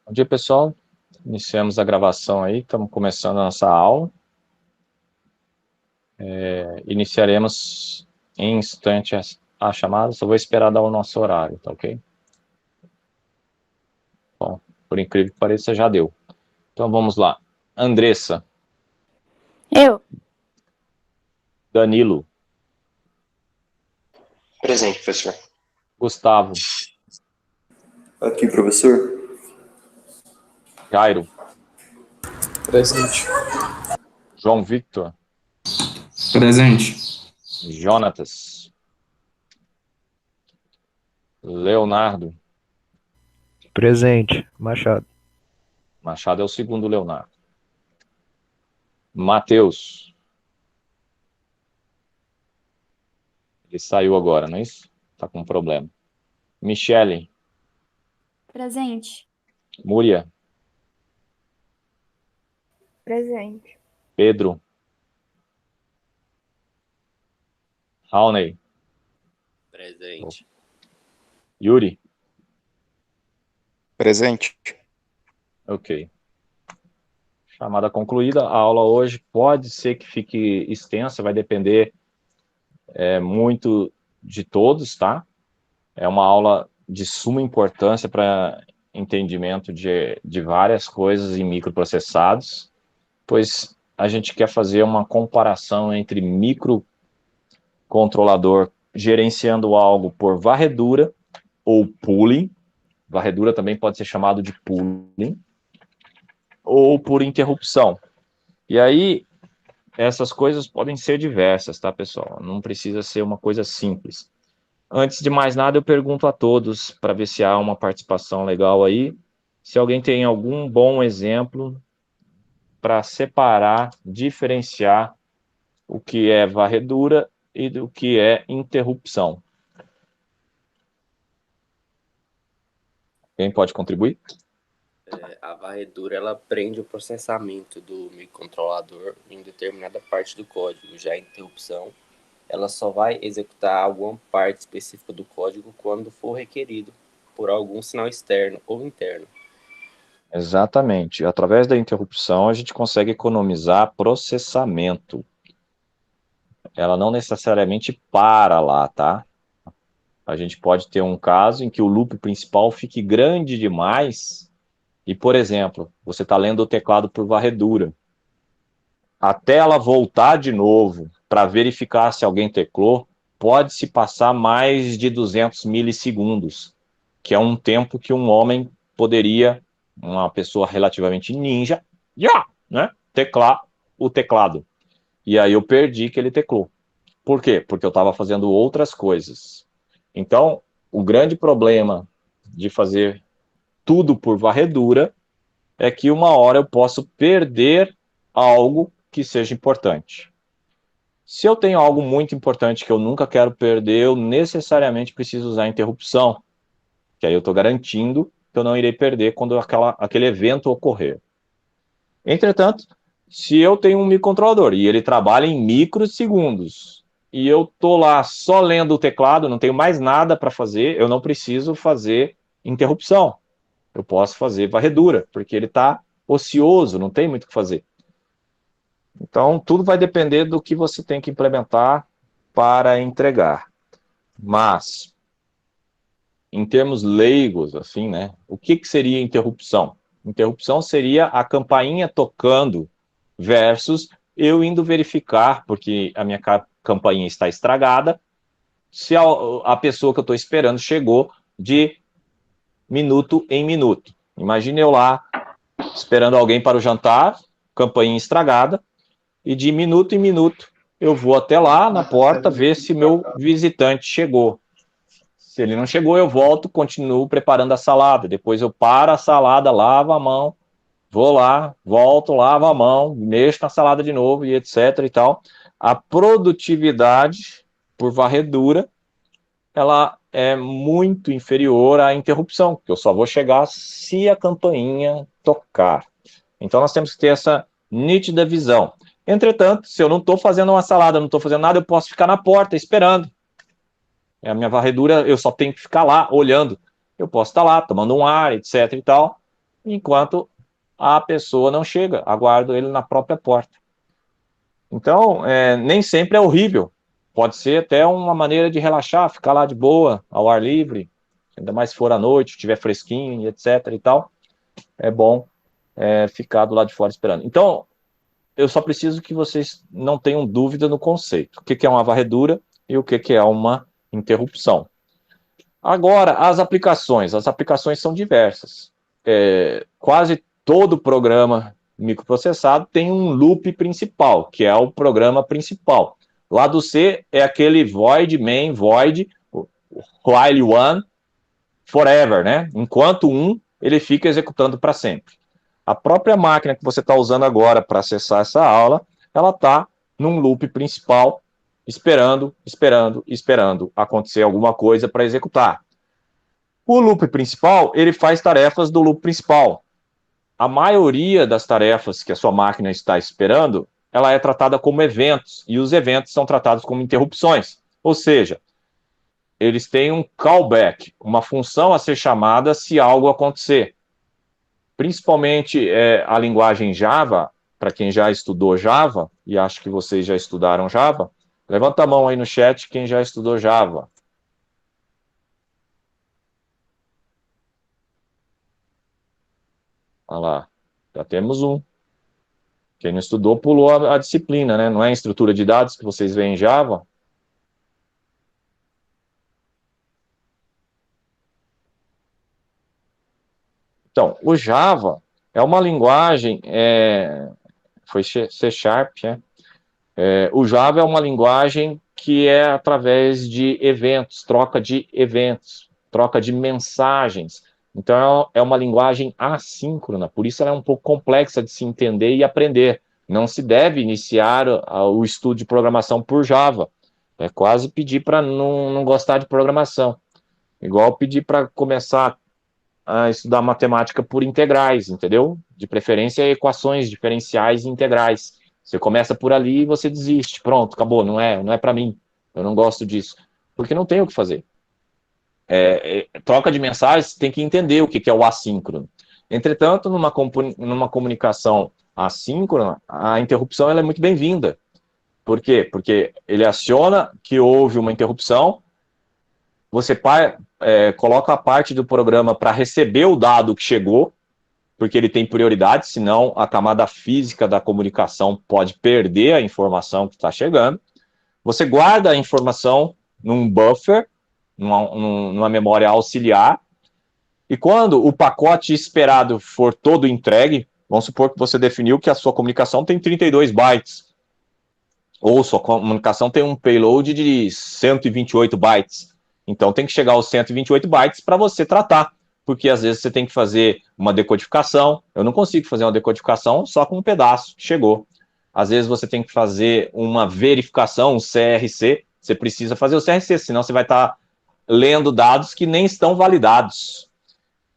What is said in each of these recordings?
Bom dia, pessoal. Iniciamos a gravação aí, estamos começando a nossa aula. Iniciaremos em instante a chamada, só vou esperar dar o nosso horário, tá ok? Bom, por incrível que pareça, já deu. Então vamos lá. Andressa. Eu. Danilo. Presente, professor. Gustavo. Aqui, professor. Jairo. Presente. João Victor. Presente. Jonatas. Leonardo. Presente. Machado. Machado é o segundo Leonardo. Matheus. Ele saiu agora, não é isso? Tá com um problema. Michele. Presente. Múria. Presente. Pedro. Raoney. Presente. Yuri. Presente. Ok. Chamada concluída. A aula hoje pode ser que fique extensa, vai depender muito de todos, tá? É uma aula de suma importância para entendimento de várias coisas em microprocessados, pois a gente quer fazer uma comparação entre microcontrolador gerenciando algo por varredura ou pooling. Varredura também pode ser chamado de pooling, ou por interrupção. E aí, essas coisas podem ser diversas, tá, pessoal? Não precisa ser uma coisa simples. Antes de mais nada, eu pergunto a todos, para ver se há uma participação legal aí, se alguém tem algum bom exemplo para separar, diferenciar o que é varredura e do que é interrupção. Quem pode contribuir? A varredura, ela prende o processamento do microcontrolador em determinada parte do código. Já a interrupção, ela só vai executar alguma parte específica do código quando for requerido por algum sinal externo ou interno. Exatamente. Através da interrupção, a gente consegue economizar processamento. Ela não necessariamente para lá, tá? A gente pode ter um caso em que o loop principal fique grande demais e, por exemplo, você está lendo o teclado por varredura. Até ela voltar de novo para verificar se alguém teclou, pode-se passar mais de 200 milissegundos, que é um tempo que um homem poderia, uma pessoa relativamente ninja, né, teclar o teclado. E aí eu perdi que ele teclou. Por quê? Porque eu estava fazendo outras coisas. Então, o grande problema de fazer tudo por varredura é que uma hora eu posso perder algo que seja importante. Se eu tenho algo muito importante que eu nunca quero perder, eu necessariamente preciso usar a interrupção, que aí eu estou garantindo que eu não irei perder quando aquele evento ocorrer. Entretanto, se eu tenho um microcontrolador e ele trabalha em microsegundos, e eu estou lá só lendo o teclado, não tenho mais nada para fazer, eu não preciso fazer interrupção. Eu posso fazer varredura, porque ele está ocioso, não tem muito o que fazer. Então, tudo vai depender do que você tem que implementar para entregar. Mas, em termos leigos, assim, né? O que seria interrupção? Interrupção seria a campainha tocando versus eu indo verificar, porque a minha campainha está estragada, se a pessoa que eu estou esperando chegou de minuto em minuto. Imagine eu lá, esperando alguém para o jantar, campainha estragada, e de minuto em minuto eu vou até lá na porta ver se meu visitante chegou. Se ele não chegou, eu volto, continuo preparando a salada. Depois eu paro a salada, lavo a mão, vou lá, volto, lavo a mão, mexo na salada de novo e etc e tal. A produtividade por varredura, ela é muito inferior à interrupção, que eu só vou chegar se a campainha tocar. Então nós temos que ter essa nítida visão. Entretanto, se eu não estou fazendo uma salada, não estou fazendo nada, eu posso ficar na porta esperando. A minha varredura, eu só tenho que ficar lá olhando. Eu posso estar lá tomando um ar, etc e tal. enquanto a pessoa não chega, aguardo ele na própria porta. Então, nem sempre é horrível, pode ser até uma maneira de relaxar, ficar lá de boa, ao ar livre, ainda mais se for à noite, estiver fresquinho, etc. e tal, é bom ficar do lado de fora esperando. Então, eu só preciso que vocês não tenham dúvida no conceito. O que é uma varredura e o que é uma interrupção. Agora, as aplicações são diversas. Quase todo programa microprocessado tem um loop principal, que é o programa principal. Lado C é aquele void, main, void, while one, forever, né? Enquanto ele fica executando para sempre. A própria máquina que você está usando agora para acessar essa aula, ela está num loop principal, esperando acontecer alguma coisa para executar. O loop principal, ele faz tarefas do loop principal. A maioria das tarefas que a sua máquina está esperando, ela é tratada como eventos, e os eventos são tratados como interrupções. Ou seja, eles têm um callback, uma função a ser chamada se algo acontecer. Principalmente a linguagem Java, para quem já estudou Java, e acho que vocês já estudaram Java, levanta a mão aí no chat quem já estudou Java. Olha lá, já temos um. Quem não estudou pulou a disciplina, né? Não é a estrutura de dados que vocês veem em Java? Então, o Java é uma linguagem, foi C Sharp, né? O Java é uma linguagem que é através de eventos, troca de mensagens. Então, é uma linguagem assíncrona, por isso ela é um pouco complexa de se entender e aprender. Não se deve iniciar o estudo de programação por Java. É quase pedir para não gostar de programação. Igual pedir para começar a estudar matemática por integrais, entendeu? De preferência, equações diferenciais e integrais. Você começa por ali e você desiste. Pronto, acabou, não é para mim. Eu não gosto disso. Porque não tem o que fazer. Troca de mensagens, tem que entender o que é o assíncrono. Entretanto, numa comunicação assíncrona, a interrupção ela é muito bem-vinda. Por quê? Porque ele aciona que houve uma interrupção, você coloca a parte do programa para receber o dado que chegou, porque ele tem prioridade, senão a camada física da comunicação pode perder a informação que está chegando. Você guarda a informação num buffer, numa memória auxiliar, e quando o pacote esperado for todo entregue, vamos supor que você definiu que a sua comunicação tem 32 bytes, ou sua comunicação tem um payload de 128 bytes. Então tem que chegar aos 128 bytes para você tratar, porque às vezes você tem que fazer uma decodificação. Eu não consigo fazer uma decodificação só com um pedaço que chegou. Às vezes você tem que fazer uma verificação, um CRC, você precisa fazer o CRC, senão você vai estar lendo dados que nem estão validados.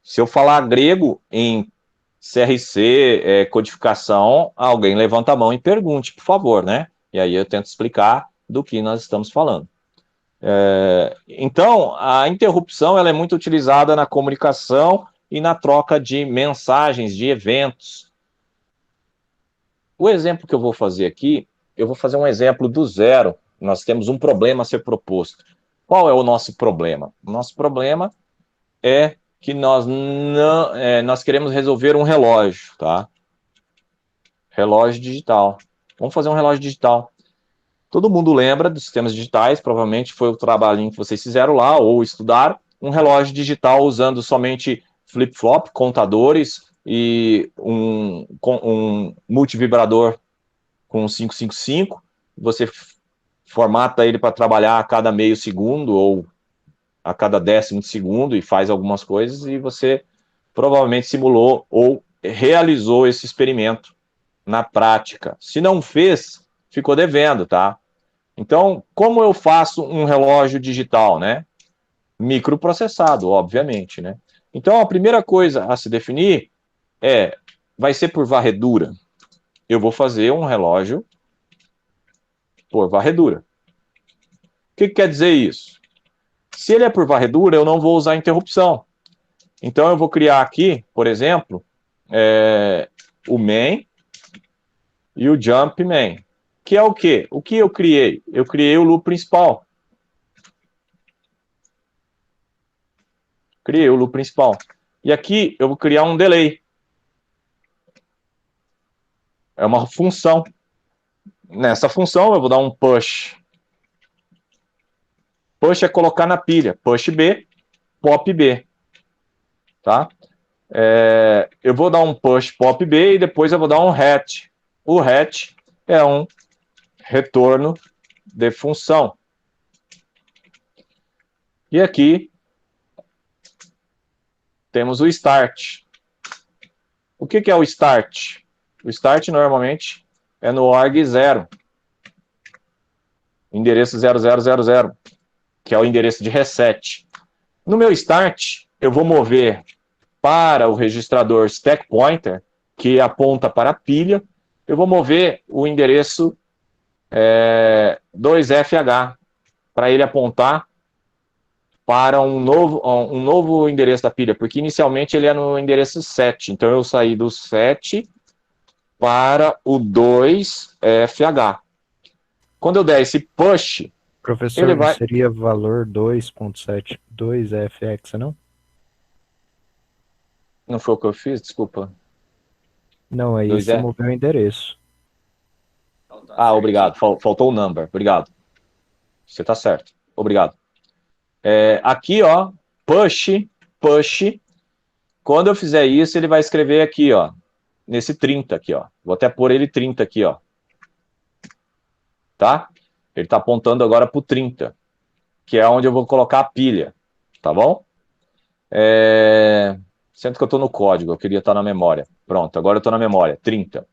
Se eu falar grego em CRC, codificação, alguém levanta a mão e pergunte, por favor, né? E aí eu tento explicar do que nós estamos falando. Então, a interrupção ela é muito utilizada na comunicação e na troca de mensagens, de eventos. O exemplo que eu vou fazer aqui, eu vou fazer um exemplo do zero. Nós temos um problema a ser proposto. Qual é o nosso problema? O nosso problema é que nós queremos resolver um relógio, tá? Relógio digital. Vamos fazer um relógio digital. Todo mundo lembra dos sistemas digitais, provavelmente foi o trabalhinho que vocês fizeram lá, ou estudaram, um relógio digital usando somente flip-flop, contadores, e um multivibrador com 555, você formata ele para trabalhar a cada meio segundo, ou a cada décimo de segundo, e faz algumas coisas, e você provavelmente simulou ou realizou esse experimento na prática. Se não fez, ficou devendo, tá? Então, como eu faço um relógio digital, né? Microprocessado, obviamente, né? Então, a primeira coisa a se definir vai ser por varredura. Eu vou fazer um relógio por varredura. O que quer dizer isso? Se ele é por varredura, eu não vou usar interrupção. Então, eu vou criar aqui, por exemplo, o main e o jump main. Que é o quê? O que eu criei? Eu criei o loop principal. Criei o loop principal. E aqui eu vou criar um delay. É uma função. Nessa função eu vou dar um push. Push é colocar na pilha. Push B, pop B. Tá? Eu vou dar um push pop B e depois eu vou dar um hatch. O hatch é um retorno de função. E aqui temos o start. O que é o start? O start normalmente é no org 0. Endereço 0000, que é o endereço de reset. No meu start, eu vou mover para o registrador stack pointer, que aponta para a pilha, eu vou mover o endereço 2FH, para ele apontar para um novo endereço da pilha, porque inicialmente ele é no endereço 7, então eu saí do 7 para o 2FH. Quando eu der esse push, Professor, ele não vai... seria valor 2.7, 2FX, não? Não foi o que eu fiz? Desculpa. Não, aí você moveu o endereço. Obrigado. Faltou o number. Obrigado. Você está certo. Obrigado. Aqui, ó, push. Quando eu fizer isso, ele vai escrever aqui, ó, nesse 30 aqui, ó. Vou até pôr ele 30 aqui, ó. Tá? Ele está apontando agora para o 30, que é onde eu vou colocar a pilha. Tá bom? Sendo que eu estou no código, eu queria estar na memória. Pronto, agora eu estou na memória, 30.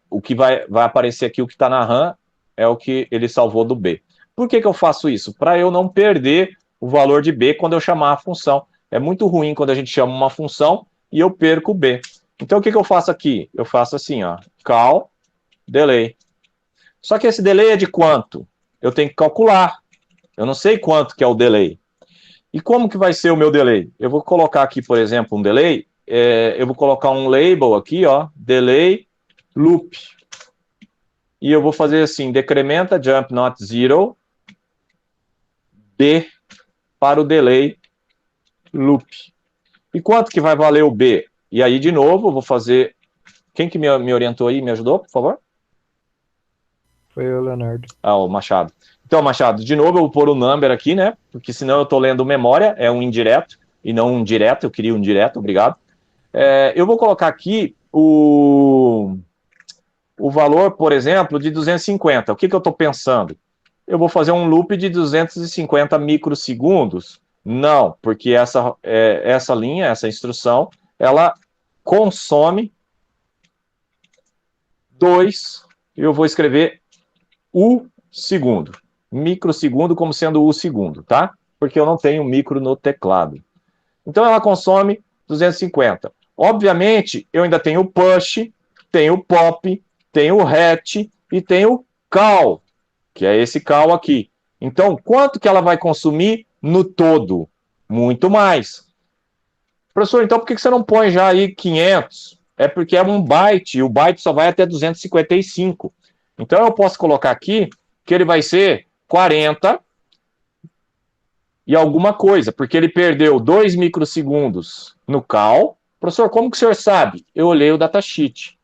O que vai aparecer aqui, o que está na RAM, é o que ele salvou do B. Por que eu faço isso? Para eu não perder o valor de B quando eu chamar a função. É muito ruim quando a gente chama uma função e eu perco o B. Então o que eu faço aqui? Eu faço assim, ó, call, delay. Só que esse delay é de quanto? Eu tenho que calcular. Eu não sei quanto que é o delay. E como que vai ser o meu delay? Eu vou colocar aqui, por exemplo, um delay. Eu vou colocar um label aqui, ó, delay loop. E eu vou fazer assim, decrementa jump not zero, B para o delay loop. E quanto que vai valer o B? E aí, de novo, eu vou fazer... Quem que me orientou aí, me ajudou, por favor? Foi o Leonardo. O Machado. Então, Machado, de novo eu vou pôr o number aqui, né? Porque senão eu estou lendo memória, é um indireto, e não um direto, eu queria um direto, obrigado. Eu vou colocar aqui o valor, por exemplo, de 250. O que eu estou pensando? Eu vou fazer um loop de 250 microsegundos? Não, porque essa linha, essa instrução, ela consome 2, eu vou escrever o segundo. Microsegundo como sendo o segundo, tá? Porque eu não tenho micro no teclado. Então ela consome 250. Obviamente, eu ainda tenho o push, tenho o pop, tenho o hatch e tenho o call, que é esse call aqui. Então, quanto que ela vai consumir no todo? Muito mais. Professor, então por que você não põe já aí 500? É porque é um byte, e o byte só vai até 255. Então eu posso colocar aqui que ele vai ser 40 e alguma coisa, porque ele perdeu 2 microsegundos no call. Professor, como que o senhor sabe? Eu olhei o datasheet.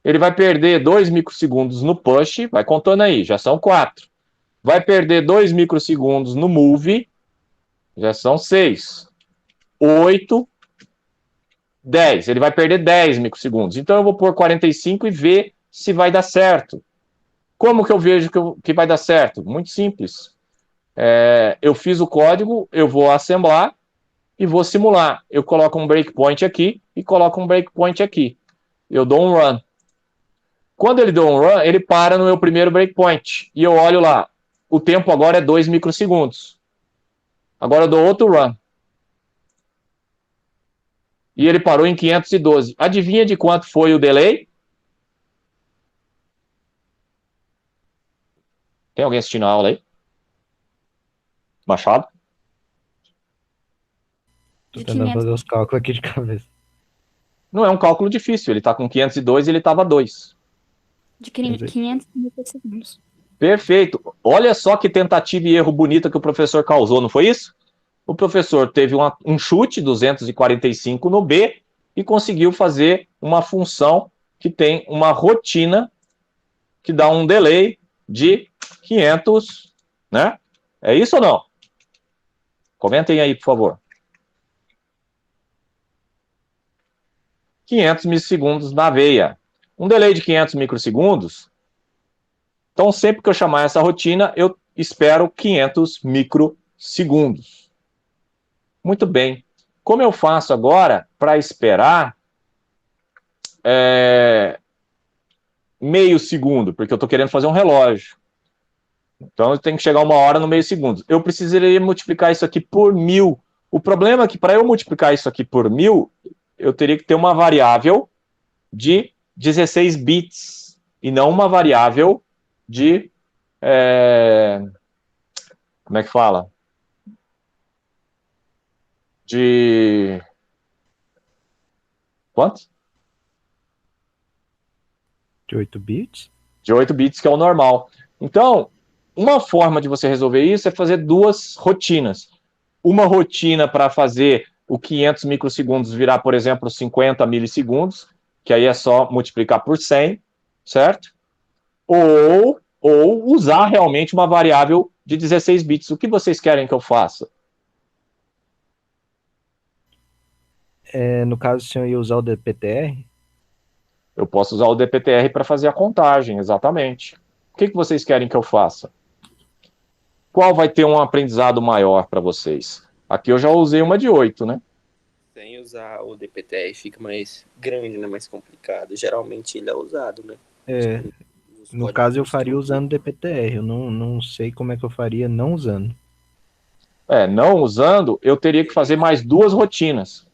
Ele vai perder 2 microsegundos no push, vai contando aí, já são 4. Vai perder 2 microsegundos no move, já são 6. 8, 10. Ele vai perder 10 microsegundos. Então eu vou pôr 45 e ver se vai dar certo. Como que eu vejo que vai dar certo? Muito simples. Eu fiz o código, eu vou assemblar e vou simular. Eu coloco um breakpoint aqui e coloco um breakpoint aqui. Eu dou um run. Quando ele dá um run, ele para no meu primeiro breakpoint. E eu olho lá. O tempo agora é 2 microsegundos. Agora eu dou outro run. E ele parou em 512. Adivinha de quanto foi o delay? Tem alguém assistindo a aula aí? Machado? Tô tentando fazer os cálculos aqui de cabeça. Não é um cálculo difícil, ele está com 502 e ele estava 2. De 500 milissegundos. Perfeito. Olha só que tentativa e erro bonita que o professor causou, não foi isso? O professor teve um chute, 245 no B, e conseguiu fazer uma função que tem uma rotina que dá um delay de 500, né? É isso ou não? Comentem aí, por favor. 500 milissegundos na veia. Um delay de 500 microsegundos. Então, sempre que eu chamar essa rotina, eu espero 500 microsegundos. Muito bem. Como eu faço agora para esperar meio segundo? Porque eu estou querendo fazer um relógio. Então, eu tenho que chegar 1 hora no meio segundo. Eu precisaria multiplicar isso aqui por 1000. O problema é que para eu multiplicar isso aqui por 1000, eu teria que ter uma variável de 16 bits e não uma variável de... como é que fala? De... quanto? De 8 bits? De 8 bits, que é o normal. Então, uma forma de você resolver isso é fazer duas rotinas. Uma rotina para fazer o 500 microsegundos virar, por exemplo, 50 milissegundos, que aí é só multiplicar por 100, certo? Ou usar realmente uma variável de 16 bits. O que vocês querem que eu faça? No caso, o senhor ia usar o DPTR? Eu posso usar o DPTR para fazer a contagem, exatamente. O que vocês querem que eu faça? Qual vai ter um aprendizado maior para vocês? Aqui eu já usei uma de 8, né? Sem usar o DPTR fica mais grande, né? Mais complicado. Geralmente ele é usado, né? No caso eu faria usando o DPTR. Eu não sei como é que eu faria não usando. Não usando, eu teria que fazer mais duas rotinas.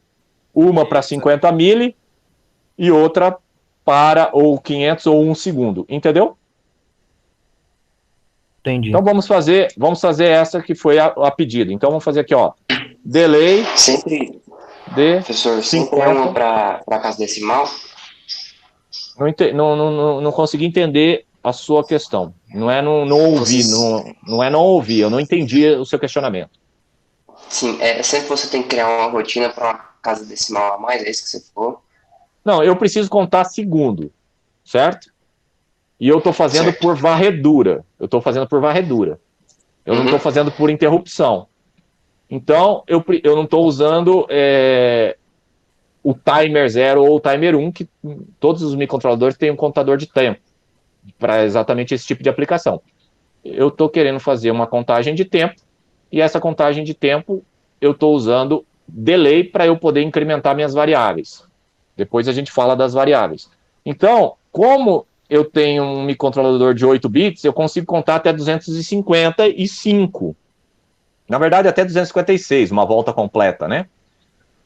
Uma para 50 mili e outra para ou 500 ou 1 segundo. Entendeu? Entendi. Então vamos fazer essa que foi a pedido. Então vamos fazer aqui, ó. Delay Sempre, de professor, 50. sempre é uma para casa decimal? Não consegui entender a sua questão. Não é não ouvir, não é não ouvir. Eu não entendi o seu questionamento. Sim, sempre você tem que criar uma rotina para uma casa decimal a mais, é isso que você falou? Não, eu preciso contar segundo, certo? E eu estou fazendo por varredura. Eu não estou fazendo por interrupção. Então, eu não estou usando o timer 0 ou o timer 1, que todos os microcontroladores têm um contador de tempo para exatamente esse tipo de aplicação. Eu estou querendo fazer uma contagem de tempo, e essa contagem de tempo eu estou usando delay para eu poder incrementar minhas variáveis. Depois a gente fala das variáveis. Então, como eu tenho um microcontrolador de 8 bits, eu consigo contar até 255. Na verdade, até 256, uma volta completa, né?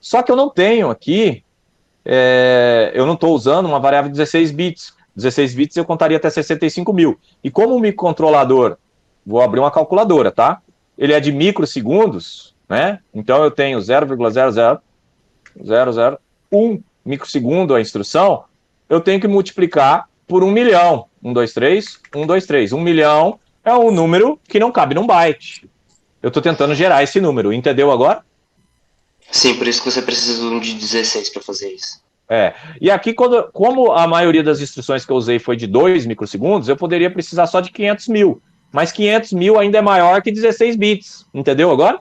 Só que eu não tenho aqui, eu não estou usando uma variável de 16 bits. 16 bits eu contaria até 65 mil. E como o microcontrolador, vou abrir uma calculadora, tá? Ele é de microsegundos, né? Então eu tenho 0,00001 microsegundo a instrução, eu tenho que multiplicar por 1 milhão. 1, 2, 3, 1, 2, 3. 1 milhão é um número que não cabe num byte. Eu estou tentando gerar esse número, entendeu agora? Sim, por isso que você precisa de um de 16 para fazer isso. E aqui, como a maioria das instruções que eu usei foi de 2 microsegundos, eu poderia precisar só de 500 mil. Mas 500 mil ainda é maior que 16 bits. Entendeu agora?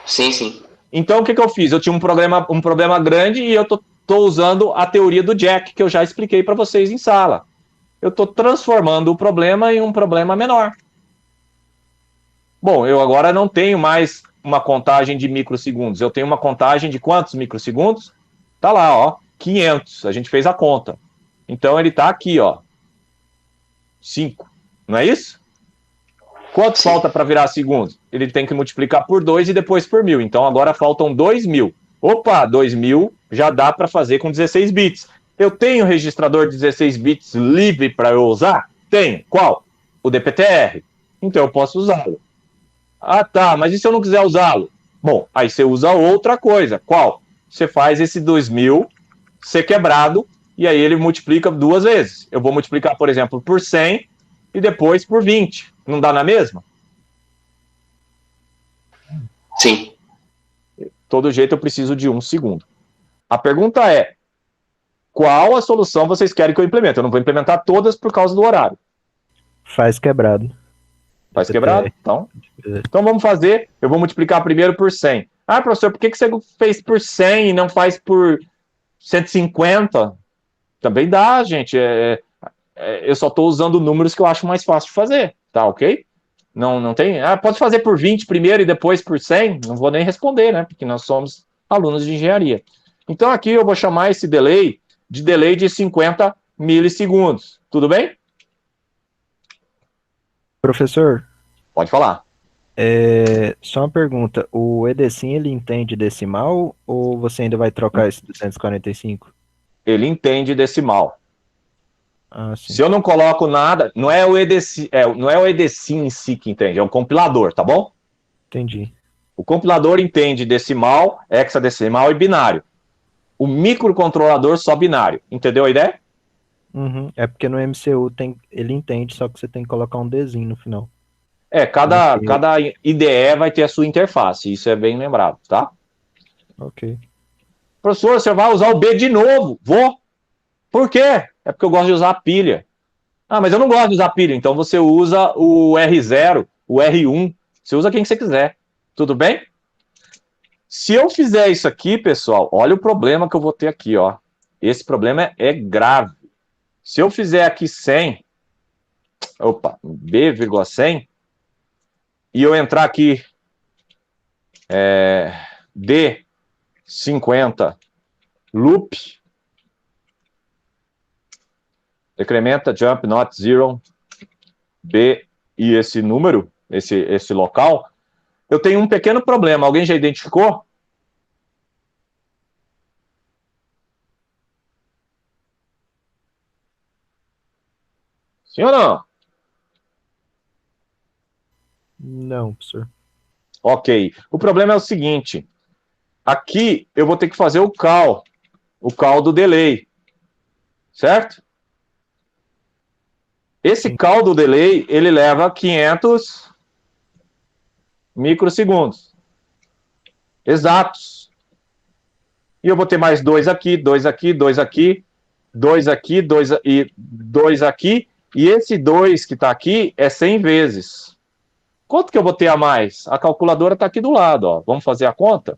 Sim, sim. Então, o que eu fiz? Eu tinha um problema grande e eu estou usando a teoria do Jack, que eu já expliquei para vocês em sala. Eu estou transformando o problema em um problema menor. Bom, eu agora não tenho mais uma contagem de microsegundos. Eu tenho uma contagem de quantos microsegundos? Tá lá, ó, 500. A gente fez a conta. Então, ele está aqui, ó. 5. Não é isso? Quanto falta para virar segundos? Ele tem que multiplicar por 2 e depois por 1000. Então, agora faltam 2000. Opa, 2000 já dá para fazer com 16 bits. Eu tenho registrador de 16 bits livre para eu usar? Tenho. Qual? O DPTR. Então, eu posso usá-lo. Ah, tá, mas e se eu não quiser usá-lo? Bom, aí você usa outra coisa. Qual? você faz esse 2.000 ser quebrado, e aí ele multiplica 2 vezes. Eu vou multiplicar, por exemplo, por 100 e depois por 20. Não dá na mesma? Sim. Todo jeito eu preciso de 1 segundo. A pergunta é, qual a solução vocês querem que eu implemente? Eu não vou implementar todas por causa do horário. Faz quebrado. Faz quebrado? Então vamos fazer, eu vou multiplicar primeiro por 100. Ah, professor, por que você fez por 100 e não faz por 150? Também dá, gente. Eu só estou usando números que eu acho mais fácil de fazer, tá ok? Não tem... Ah, pode fazer por 20 primeiro e depois por 100? Não vou nem responder, né? Porque nós somos alunos de engenharia. Então aqui eu vou chamar esse delay de 50 milissegundos. Tudo bem? Professor, Pode falar. só uma pergunta. O EDSIM, ele entende decimal ou você ainda vai trocar esse 245? Ele entende decimal. Ah, sim. Se eu não coloco nada, não é o EDSIM, não é o EDSIM em si que entende, é o compilador, tá bom? Entendi. O compilador entende decimal, hexadecimal e binário. O microcontrolador só binário. Entendeu a ideia? Uhum. É porque no MCU ele entende, só que você tem que colocar um Dzinho no final. Cada IDE vai ter a sua interface, isso é bem lembrado, tá? Ok. Professor, você vai usar o B de novo? Vou. Por quê? É porque eu gosto de usar a pilha. Ah, mas eu não gosto de usar pilha, então você usa o R0, o R1, você usa quem você quiser. Tudo bem? Se eu fizer isso aqui, pessoal, olha o problema que eu vou ter aqui, ó. Esse problema é grave. Se eu fizer aqui 100, B,100, e eu entrar aqui D50 loop, decrementa jump not zero, B e esse número, esse local, eu tenho um pequeno problema. Alguém já identificou? Sim ou não? Não, professor. Ok. O problema é o seguinte. Aqui eu vou ter que fazer o call do delay. Certo? Esse call do delay, ele leva 500 microsegundos. Exatos. E eu vou ter mais 2 aqui, 2 aqui, 2 aqui, 2 aqui, 2 aqui. E esse 2 que está aqui é 100 vezes. Quanto que eu vou ter a mais? A calculadora está aqui do lado, ó. Vamos fazer a conta?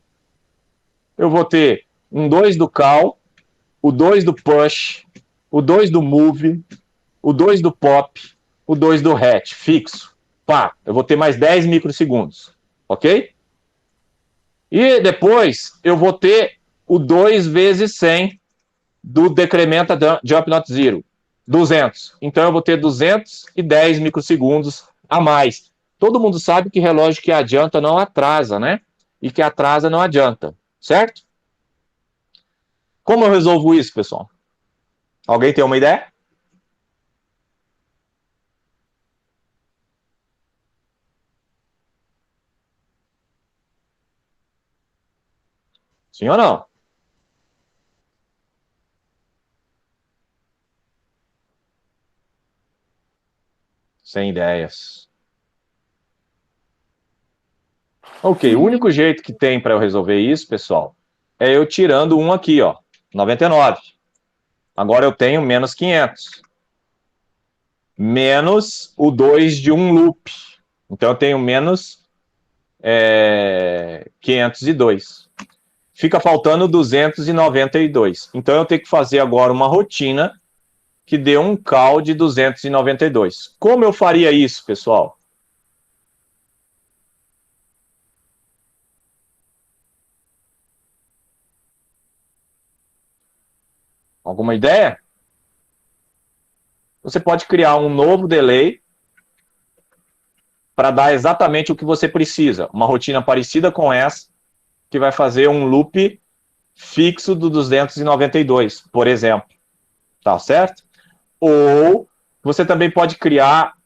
Eu vou ter um 2 do call, o 2 do push, o 2 do move, o 2 do pop, o 2 do hatch, fixo. Pá, eu vou ter mais 10 microsegundos, ok? E depois eu vou ter o 2 vezes 100 do decrementa jump not zero, 200. Então eu vou ter 210 microsegundos a mais. Todo mundo sabe que relógio que adianta não atrasa, né? E que atrasa não adianta, certo? Como eu resolvo isso, pessoal? Alguém tem uma ideia? Sim ou não? Sem ideias. Ok, o único jeito que tem para eu resolver isso, pessoal, é eu tirando um aqui, ó, 99. Agora eu tenho menos 500. Menos o 2 de um loop. Então eu tenho menos 502. Fica faltando 292. Então eu tenho que fazer agora uma rotina que dê um call de 292. Como eu faria isso, pessoal? Alguma ideia? Você pode criar um novo delay para dar exatamente o que você precisa. Uma rotina parecida com essa, que vai fazer um loop fixo do 292, por exemplo. Tá certo? Ou você também pode criar,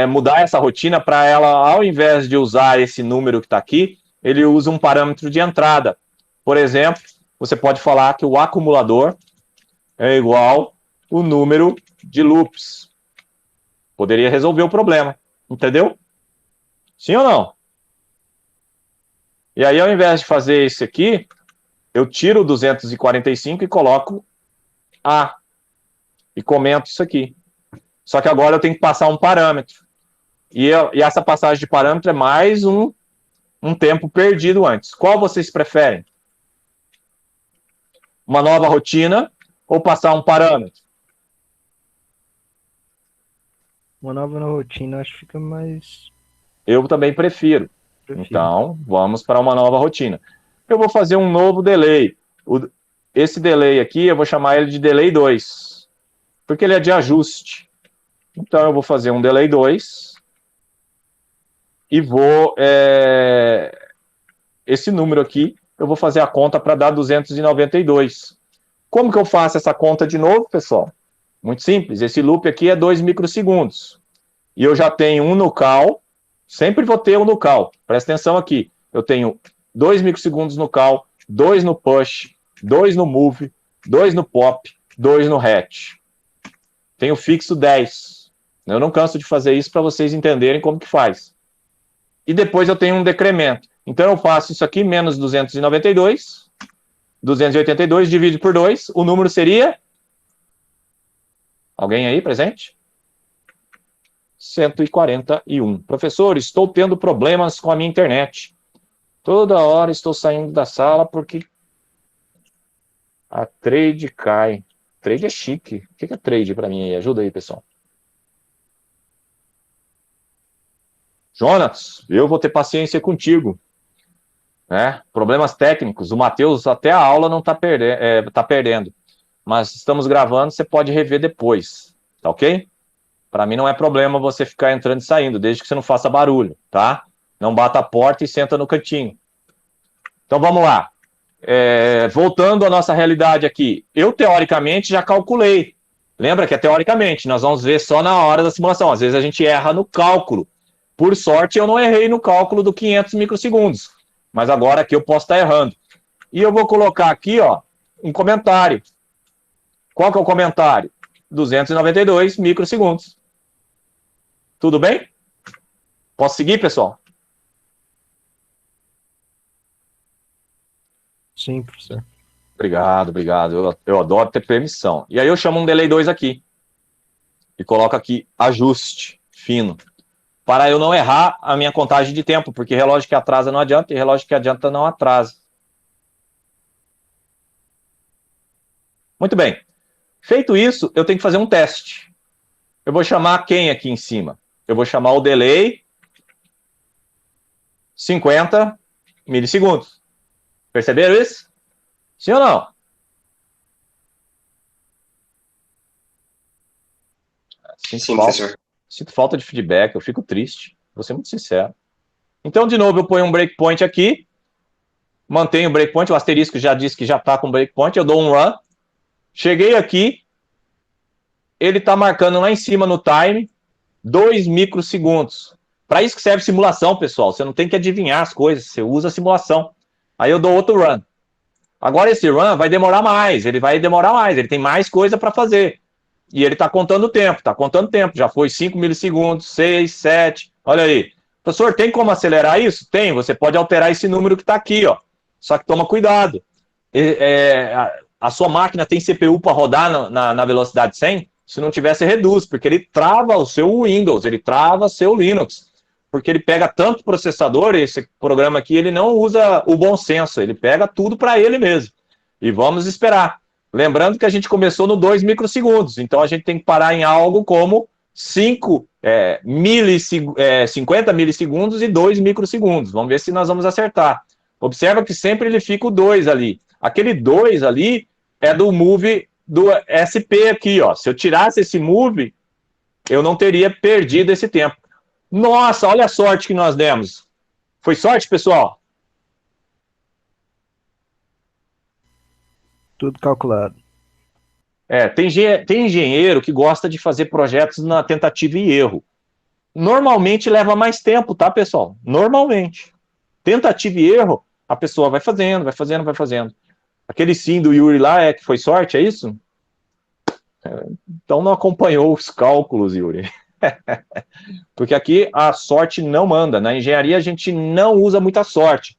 mudar essa rotina para ela, ao invés de usar esse número que está aqui, ele usa um parâmetro de entrada. Por exemplo, você pode falar que o acumulador é igual o número de loops. Poderia resolver o problema, entendeu? Sim ou não? E aí, ao invés de fazer isso aqui, eu tiro o 245 e coloco A. E comento isso aqui. Só que agora eu tenho que passar um parâmetro. E essa passagem de parâmetro é mais um tempo perdido antes. Qual vocês preferem? Uma nova rotina ou passar um parâmetro? Uma nova rotina, acho que fica mais... Eu também prefiro. Então, vamos para uma nova rotina. Eu vou fazer um novo delay. Esse delay aqui, eu vou chamar ele de delay 2, porque ele é de ajuste. Então, eu vou fazer um delay 2 e vou... esse número aqui, eu vou fazer a conta para dar 292. Como que eu faço essa conta de novo, pessoal? Muito simples. Esse loop aqui é 2 microsegundos. E eu já tenho um no call. Sempre vou ter um no call. Presta atenção aqui. Eu tenho 2 microsegundos no call, 2 no push, 2 no move, 2 no pop, 2 no hatch. Tenho fixo 10. Eu não canso de fazer isso para vocês entenderem como que faz. E depois eu tenho um decremento. Então eu faço isso aqui, menos 292. 282 dividido por 2. O número seria... Alguém aí presente? 141. Professor, estou tendo problemas com a minha internet. Toda hora estou saindo da sala porque a trade cai. Trade é chique. O que é trade para mim aí? Ajuda aí, pessoal. Jonas, eu vou ter paciência contigo. Problemas técnicos. O Matheus até a aula não está perdendo. Mas estamos gravando, você pode rever depois. Tá ok? Para mim não é problema você ficar entrando e saindo, desde que você não faça barulho, tá? Não bata a porta e senta no cantinho. Então vamos lá. Voltando à nossa realidade aqui. Eu, teoricamente, já calculei. Lembra que é teoricamente, nós vamos ver só na hora da simulação. Às vezes a gente erra no cálculo. Por sorte, eu não errei no cálculo do 500 microsegundos. Mas agora aqui eu posso estar errando. E eu vou colocar aqui, ó, um comentário. Qual que é o comentário? 292 microsegundos. Tudo bem? Posso seguir, pessoal? Sim, professor. Obrigado. Eu adoro ter permissão. E aí eu chamo um delay 2 aqui. E coloco aqui ajuste fino. Para eu não errar a minha contagem de tempo, porque relógio que atrasa não adianta e relógio que adianta não atrasa. Muito bem. Feito isso, eu tenho que fazer um teste. Eu vou chamar quem aqui em cima? Eu vou chamar o delay 50 milissegundos. Perceberam isso? Sim ou não? Sim, professor. Sinto falta de feedback, eu fico triste. Vou ser muito sincero. Então, de novo, eu ponho um breakpoint aqui. Mantenho o breakpoint. O asterisco já disse que já está com breakpoint. Eu dou um run. Cheguei aqui. Ele está marcando lá em cima no time 2 microsegundos. Para isso que serve simulação, pessoal. Você não tem que adivinhar as coisas. Você usa a simulação. Aí eu dou outro run. Agora esse run vai demorar mais. Ele vai demorar mais. Ele tem mais coisa para fazer. E ele está contando o tempo. Está contando tempo. Já foi 5 milissegundos, 6, 7. Olha aí. Professor, tem como acelerar isso? Tem. Você pode alterar esse número que está aqui, ó. Só que toma cuidado. A sua máquina tem CPU para rodar na velocidade 100? Se não tiver, você reduz, porque ele trava o seu Windows, ele trava o seu Linux. Porque ele pega tanto processador, esse programa aqui, ele não usa o bom senso, ele pega tudo para ele mesmo. E vamos esperar. Lembrando que a gente começou no 2 microsegundos, então a gente tem que parar em algo como 50 milissegundos e 2 microsegundos. Vamos ver se nós vamos acertar. Observa que sempre ele fica o 2 ali. Aquele 2 ali é do move do SP aqui, ó. Se eu tirasse esse move, eu não teria perdido esse tempo. Nossa, olha a sorte que nós demos. Foi sorte, pessoal? Tudo calculado. Tem engenheiro que gosta de fazer projetos na tentativa e erro. Normalmente leva mais tempo, tá, pessoal? Normalmente. Tentativa e erro, a pessoa vai fazendo. Aquele sim do Yuri lá que foi sorte, é isso? Então não acompanhou os cálculos, Yuri. Porque aqui a sorte não manda. Na engenharia a gente não usa muita sorte.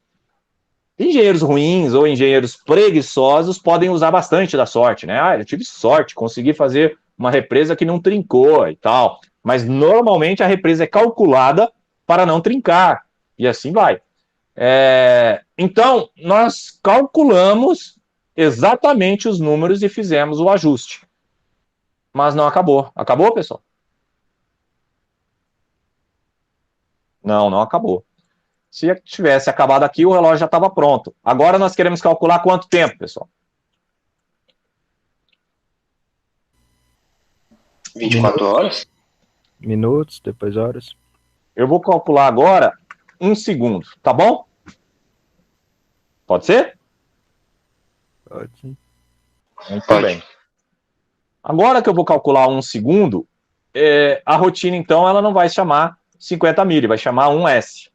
Engenheiros ruins ou engenheiros preguiçosos podem usar bastante da sorte, né? Eu tive sorte, consegui fazer uma represa que não trincou e tal. Mas normalmente a represa é calculada para não trincar. E assim vai. Então, nós calculamos exatamente os números e fizemos o ajuste. Mas não acabou. Acabou, pessoal? Não acabou. Se tivesse acabado aqui, o relógio já estava pronto. Agora nós queremos calcular quanto tempo, pessoal? 24 horas? Minutos, depois horas. Eu vou calcular agora 1 segundo, tá bom? Pode ser? Pode sim. Muito Pode. bem. Agora que eu vou calcular 1 segundo, a rotina, então, ela não vai chamar 50 milli, vai chamar 1S.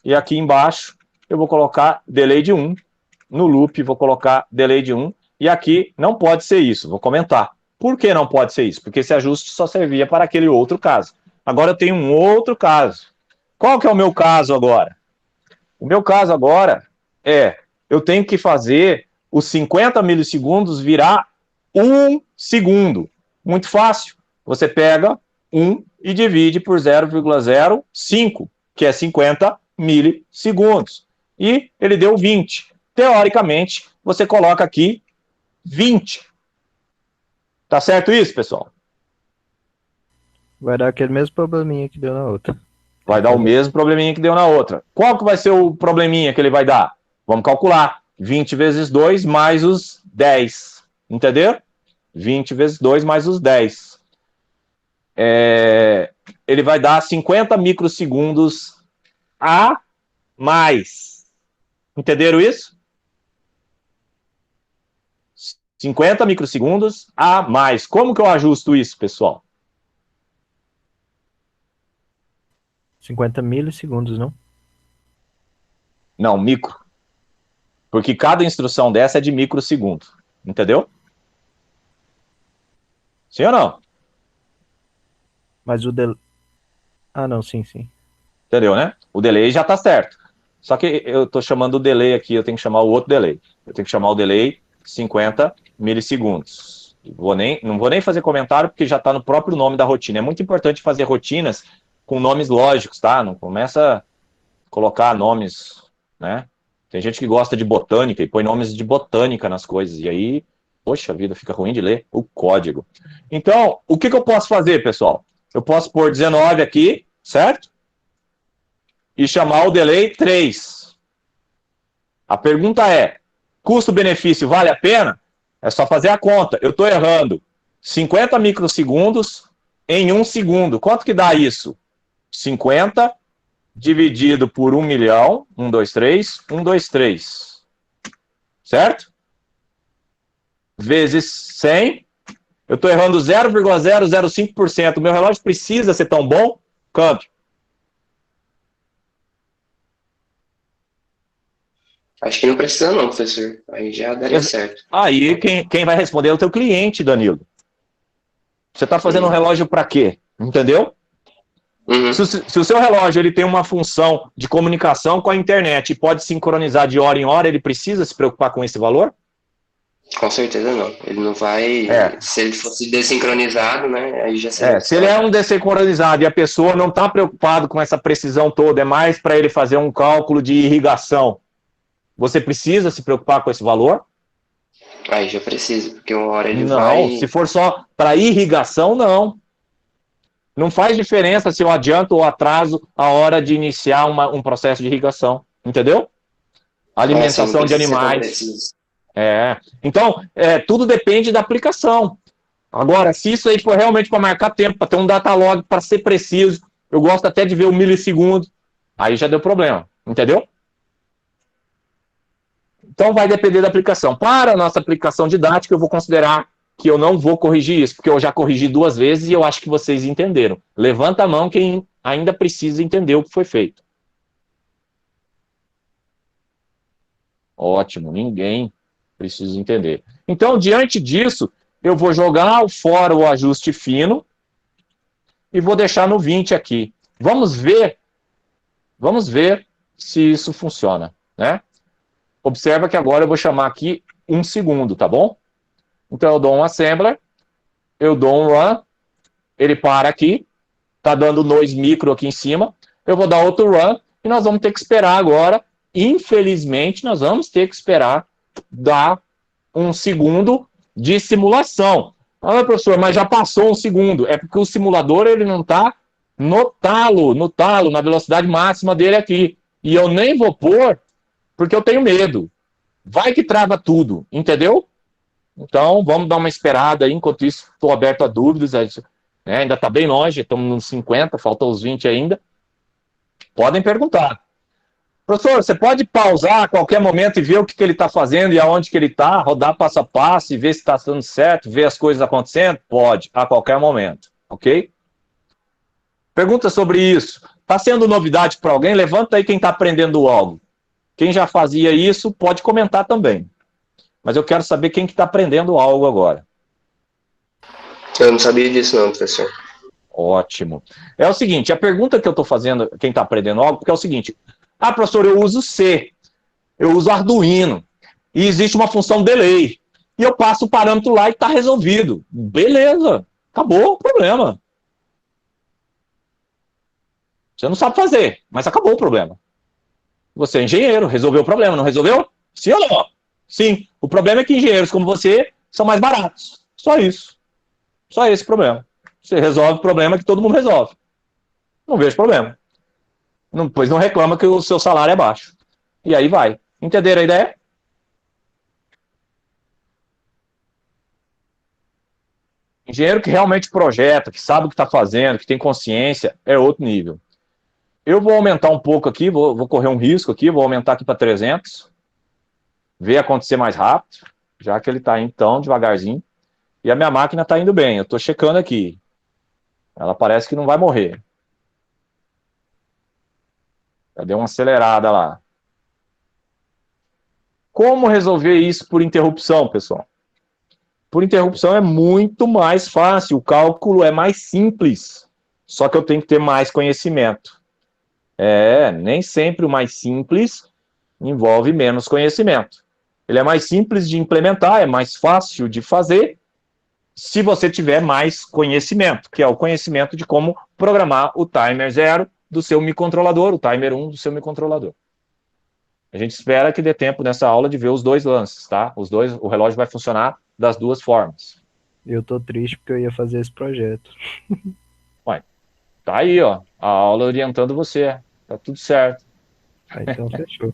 E aqui embaixo eu vou colocar delay de 1. No loop vou colocar delay de 1. E aqui não pode ser isso, vou comentar. Por que não pode ser isso? Porque esse ajuste só servia para aquele outro caso. Agora eu tenho um outro caso. Qual que é o meu caso agora? O meu caso agora eu tenho que fazer os 50 milissegundos virar 1 segundo. Muito fácil. Você pega 1 e divide por 0,05, que é 50 milissegundos. E ele deu 20. Teoricamente, você coloca aqui 20. Tá certo isso, pessoal? Vai dar aquele mesmo probleminha que deu na outra. Vai dar o mesmo probleminha que deu na outra. Qual que vai ser o probleminha que ele vai dar? Vamos calcular. 20 vezes 2 mais os 10. Entendeu? 20 vezes 2 mais os 10. Ele vai dar 50 microsegundos a mais. Entenderam isso? 50 microsegundos a mais. Como que eu ajusto isso, pessoal? 50 milissegundos, não? Não, micro. Porque cada instrução dessa é de microsegundo. Entendeu? Sim ou não? Mas o delay... Ah, não, sim. Entendeu, né? O delay já está certo. Só que eu estou chamando o delay aqui, eu tenho que chamar o outro delay. Eu tenho que chamar o delay 50 milissegundos. Não vou nem fazer comentário, porque já está no próprio nome da rotina. É muito importante fazer rotinas com nomes lógicos, tá? Não começa a colocar nomes, né? Tem gente que gosta de botânica e põe nomes de botânica nas coisas. E aí, poxa vida, fica ruim de ler o código. Então, o que eu posso fazer, pessoal? Eu posso pôr 19 aqui, certo? E chamar o delay 3. A pergunta é, custo-benefício vale a pena? É só fazer a conta. Eu estou errando 50 microsegundos em 1 segundo. Quanto que dá isso? 50 dividido por 1 milhão, 123. Certo? Vezes 100. Eu estou errando 0,005%. O meu relógio precisa ser tão bom? Quanto? Acho que não precisa não, professor. Aí já daria certo. Aí quem vai responder é o teu cliente, Danilo. Você está fazendo um relógio para quê? Entendeu? Uhum. Se o seu relógio ele tem uma função de comunicação com a internet e pode sincronizar de hora em hora, ele precisa se preocupar com esse valor? Com certeza não. Ele não vai... Se ele fosse desincronizado, né? Aí já seria... Se ele é um desincronizado e a pessoa não está preocupada com essa precisão toda, é mais para ele fazer um cálculo de irrigação, você precisa se preocupar com esse valor? Aí já precisa, porque uma hora ele vai... Não, se for só para irrigação, não. Não faz diferença se eu adianto ou atraso a hora de iniciar um processo de irrigação. Entendeu? Alimentação de animais. Então, tudo depende da aplicação. Agora, se isso aí for realmente para marcar tempo, para ter um data log, para ser preciso, eu gosto até de ver o milissegundo, aí já deu problema. Entendeu? Então, vai depender da aplicação. Para a nossa aplicação didática, eu vou considerar que eu não vou corrigir isso, porque eu já corrigi 2 vezes e eu acho que vocês entenderam. Levanta a mão quem ainda precisa entender o que foi feito. Ótimo, ninguém. Preciso entender. Então, diante disso, eu vou jogar fora o ajuste fino e vou deixar no 20 aqui. Vamos ver se isso funciona, né? Observa que agora eu vou chamar aqui 1 segundo, tá bom? Então eu dou um assembler, eu dou um run, ele para aqui, tá dando noise micro aqui em cima, eu vou dar outro run e nós vamos ter que esperar agora, infelizmente, nós vamos ter que esperar dar 1 segundo de simulação. Ah, professor, mas já passou 1 segundo. É porque o simulador ele não está no talo, na velocidade máxima dele aqui. E eu nem vou pôr porque eu tenho medo. Vai que trava tudo, entendeu? Então, vamos dar uma esperada aí. Enquanto isso, estou aberto a dúvidas. Né? Ainda está bem longe, estamos nos 50, faltam os 20 ainda. Podem perguntar. Professor, você pode pausar a qualquer momento e ver o que ele está fazendo e aonde que ele está, rodar passo a passo e ver se está dando certo, ver as coisas acontecendo? Pode, a qualquer momento, ok? Pergunta sobre isso. Está sendo novidade para alguém? Levanta aí quem está aprendendo algo. Quem já fazia isso, pode comentar também. Mas eu quero saber quem que está aprendendo algo agora. Eu não sabia disso não, professor. Ótimo. É o seguinte, a pergunta que eu estou fazendo, quem está aprendendo algo, porque é o seguinte... Ah, professor, eu uso C, eu uso Arduino, e existe uma função delay. E eu passo o parâmetro lá e está resolvido. Beleza, acabou o problema. Você não sabe fazer, mas acabou o problema. Você é engenheiro, resolveu o problema, não resolveu? Sim ou não? Sim. O problema é que engenheiros como você são mais baratos. Só isso. Só esse problema. Você resolve o problema que todo mundo resolve. Não vejo problema. Pois não reclama que o seu salário é baixo. E aí vai. Entenderam a ideia? Engenheiro que realmente projeta, que sabe o que está fazendo, que tem consciência, é outro nível. Eu vou aumentar um pouco aqui, vou correr um risco aqui, vou aumentar aqui para 300. Ver acontecer mais rápido, já que ele está indo tão devagarzinho. E a minha máquina está indo bem, eu estou checando aqui. Ela parece que não vai morrer. Já deu uma acelerada lá. Como resolver isso por interrupção, pessoal? Por interrupção é muito mais fácil, o cálculo é mais simples. Só que eu tenho que ter mais conhecimento. Nem sempre o mais simples envolve menos conhecimento. Ele é mais simples de implementar, é mais fácil de fazer, se você tiver mais conhecimento, que é o conhecimento de como programar o timer 0 do seu microcontrolador, o timer 1 do seu microcontrolador. A gente espera que dê tempo nessa aula de ver os dois lances, tá? O relógio vai funcionar das duas formas. Eu tô triste porque eu ia fazer esse projeto. Ué, tá aí, ó, a aula orientando você. Tá tudo certo. Então fechou.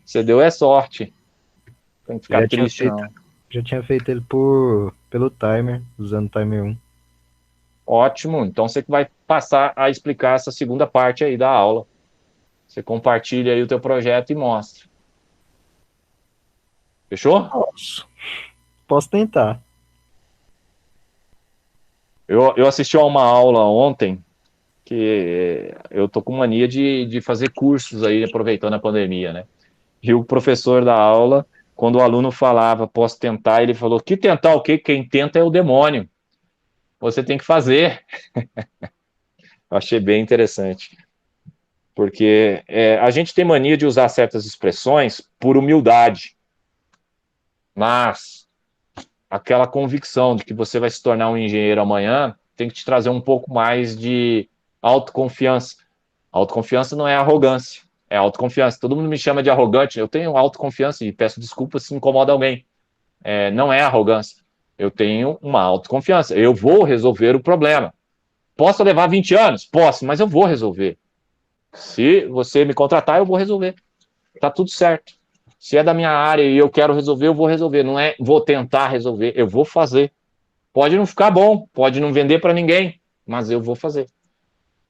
Você deu sorte. Tem que ficar triste, não. Já tinha feito ele pelo timer, usando o timer 1. Ótimo, então você que vai passar a explicar essa segunda parte aí da aula. Você compartilha aí o teu projeto e mostra. Fechou? Posso tentar. Eu assisti a uma aula ontem, que eu tô com mania de fazer cursos aí, aproveitando a pandemia, né? E o professor da aula, quando o aluno falava, posso tentar, ele falou, que tentar o quê? Quem tenta é o demônio. Você tem que fazer. Eu achei bem interessante. Porque a gente tem mania de usar certas expressões por humildade. Mas aquela convicção de que você vai se tornar um engenheiro amanhã tem que te trazer um pouco mais de autoconfiança. Autoconfiança não é arrogância, é autoconfiança. Todo mundo me chama de arrogante, eu tenho autoconfiança e peço desculpas se incomoda alguém. Não é arrogância, eu tenho uma autoconfiança, eu vou resolver o problema. Posso levar 20 anos? Posso, mas eu vou resolver. Se você me contratar, eu vou resolver. Tá tudo certo. Se é da minha área e eu quero resolver, eu vou resolver. Não é vou tentar resolver, eu vou fazer. Pode não ficar bom, pode não vender para ninguém, mas eu vou fazer.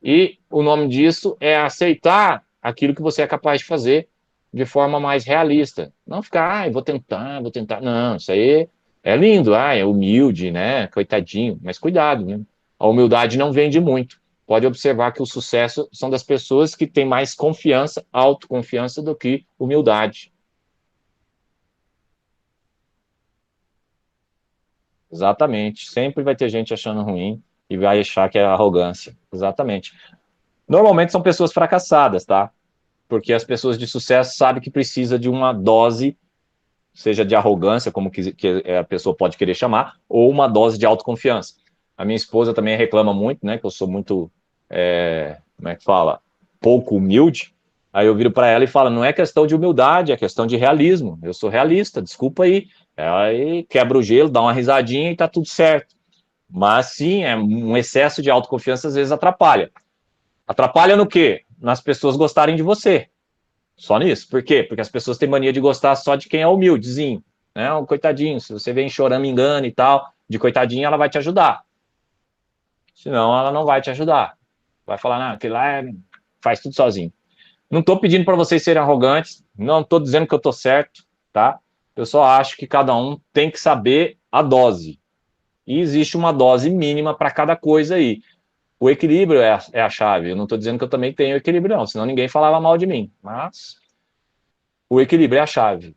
E o nome disso é aceitar aquilo que você é capaz de fazer de forma mais realista. Não ficar, vou tentar. Não, isso aí é lindo, é humilde, né? Coitadinho, mas cuidado, né? A humildade não vende muito. Pode observar que o sucesso são das pessoas que têm mais confiança, autoconfiança, do que humildade. Exatamente. Sempre vai ter gente achando ruim e vai achar que é arrogância. Exatamente. Normalmente são pessoas fracassadas, tá? Porque as pessoas de sucesso sabem que precisa de uma dose, seja de arrogância, como que a pessoa pode querer chamar, ou uma dose de autoconfiança. A minha esposa também reclama muito, né? Que eu sou muito, como é que fala? Pouco humilde. Aí eu viro para ela e falo, não é questão de humildade, é questão de realismo. Eu sou realista, desculpa aí. Aí quebra o gelo, dá uma risadinha e tá tudo certo. Mas sim, um excesso de autoconfiança às vezes atrapalha. Atrapalha no quê? Nas pessoas gostarem de você. Só nisso. Por quê? Porque as pessoas têm mania de gostar só de quem é humildezinho. Né? Um coitadinho. Se você vem chorando, me engana e tal, de coitadinho, ela vai te ajudar. Senão, ela não vai te ajudar. Vai falar, não, aquele lá faz tudo sozinho. Não estou pedindo para vocês serem arrogantes. Não estou dizendo que eu estou certo, tá? Eu só acho que cada um tem que saber a dose. E existe uma dose mínima para cada coisa aí. O equilíbrio é a chave. Eu não estou dizendo que eu também tenho equilíbrio, não. Senão ninguém falava mal de mim. Mas o equilíbrio é a chave.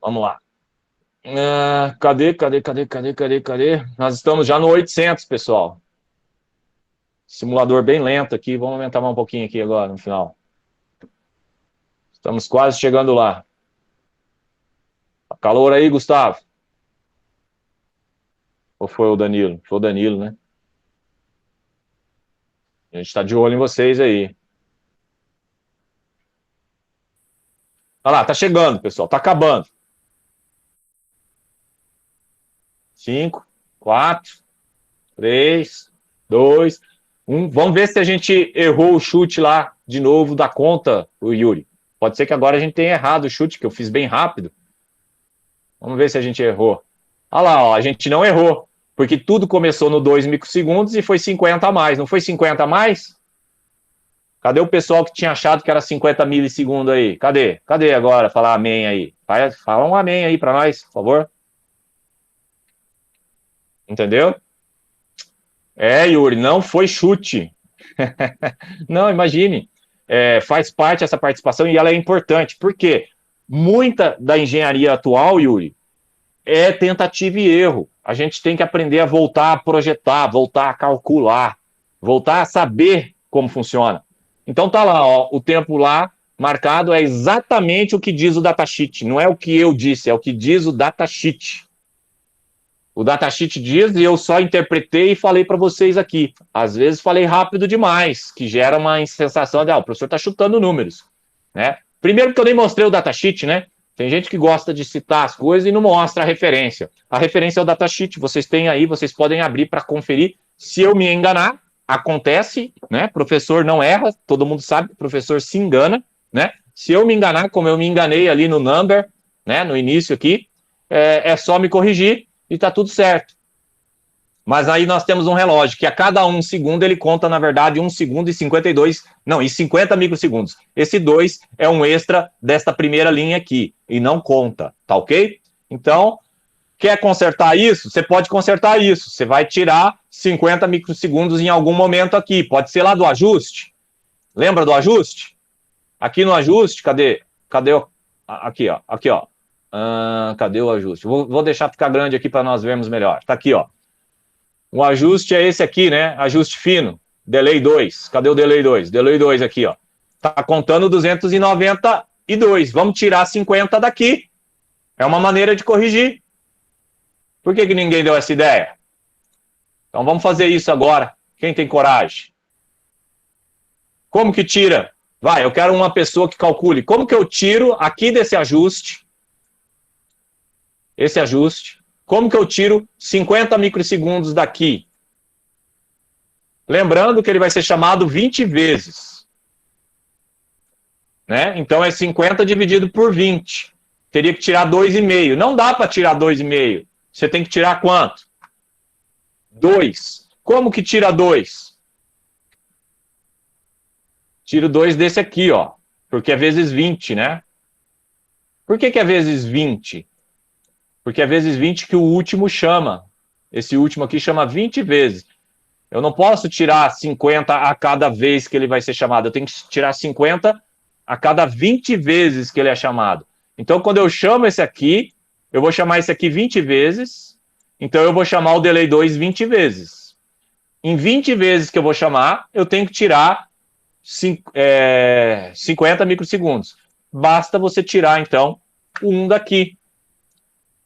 Vamos lá. Cadê? Nós estamos já no 800, pessoal. Simulador bem lento aqui. Vamos aumentar mais um pouquinho aqui agora, no final. Estamos quase chegando lá. Tá calor aí, Gustavo? Ou foi o Danilo? Foi o Danilo, né? A gente está de olho em vocês aí. Olha lá, tá chegando, pessoal. Tá acabando. 5, 4, 3, 2, 1. Vamos ver se a gente errou o chute lá de novo da conta, o Yuri. Pode ser que agora a gente tenha errado o chute, que eu fiz bem rápido. Vamos ver se a gente errou. Olha lá, ó, a gente não errou, porque tudo começou no 2 microsegundos e foi 50 a mais. Não foi 50 a mais? Cadê o pessoal que tinha achado que era 50 milissegundos aí? Cadê? Cadê agora? Falar amém aí. Fala um amém aí para nós, por favor. Entendeu? Yuri, não foi chute. Não, imagine. Faz parte essa participação e ela é importante. Por quê? Muita da engenharia atual, Yuri, é tentativa e erro. A gente tem que aprender a voltar a projetar, voltar a calcular, voltar a saber como funciona. Então tá lá, ó, o tempo lá marcado é exatamente o que diz o datasheet. Não é o que eu disse, é o que diz o datasheet. O datasheet diz e eu só interpretei e falei para vocês aqui. Às vezes falei rápido demais, que gera uma sensação de, o professor está chutando números. Né? Primeiro porque eu nem mostrei o datasheet, né? Tem gente que gosta de citar as coisas e não mostra a referência. A referência é o datasheet, vocês têm aí, vocês podem abrir para conferir. Se eu me enganar, acontece, né? Professor não erra, todo mundo sabe que o professor se engana, né? Se eu me enganar, como eu me enganei ali no number, né? No início aqui, é só me corrigir e tá tudo certo. Mas aí nós temos um relógio que a cada 1 segundo ele conta, na verdade, 1 segundo e 50 microsegundos. Esse 2 é um extra desta primeira linha aqui e não conta, tá ok? Então, quer consertar isso? Você pode consertar isso. Você vai tirar 50 microsegundos em algum momento aqui. Pode ser lá do ajuste. Lembra do ajuste? Aqui no ajuste, cadê? Aqui, ó. Cadê o ajuste? Vou deixar ficar grande aqui para nós vermos melhor. Tá aqui, ó. O ajuste é esse aqui, né? Ajuste fino. Delay 2. Cadê o delay 2? Delay 2 aqui, ó. Tá contando 292. Vamos tirar 50 daqui. É uma maneira de corrigir. Por que ninguém deu essa ideia? Então vamos fazer isso agora. Quem tem coragem? Como que tira? Vai, eu quero uma pessoa que calcule. Como que eu tiro aqui desse ajuste? Esse ajuste. Como que eu tiro 50 microsegundos daqui? Lembrando que ele vai ser chamado 20 vezes. Né? Então é 50 dividido por 20. Teria que tirar 2,5. Não dá para tirar 2,5. Você tem que tirar quanto? 2. Como que tira 2? Tiro 2 desse aqui, ó. Porque é vezes 20, né? Por que é vezes 20? Porque é vezes 20 que o último chama. Esse último aqui chama 20 vezes. Eu não posso tirar 50 a cada vez que ele vai ser chamado. Eu tenho que tirar 50 a cada 20 vezes que ele é chamado. Então, quando eu chamo esse aqui, eu vou chamar esse aqui 20 vezes, então eu vou chamar o delay 2 20 vezes. Em 20 vezes que eu vou chamar, eu tenho que tirar 50 microsegundos. Basta você tirar, então, o 1 daqui.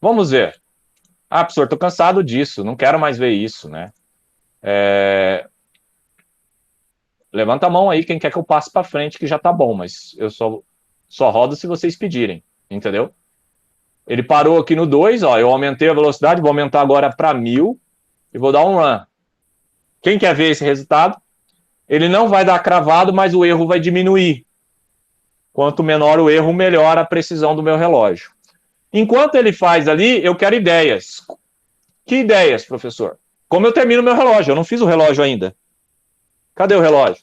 Vamos ver. Ah, professor, estou cansado disso, não quero mais ver isso, né? Levanta a mão aí quem quer que eu passe para frente, que já tá bom, mas eu só rodo se vocês pedirem, entendeu? Ele parou aqui no 2, ó, eu aumentei a velocidade, vou aumentar agora para 1000 e vou dar um run. Quem quer ver esse resultado? Ele não vai dar cravado, mas o erro vai diminuir. Quanto menor o erro, melhor a precisão do meu relógio. Enquanto ele faz ali, eu quero ideias. Que ideias, professor? Como eu termino meu relógio? Eu não fiz o relógio ainda. Cadê o relógio?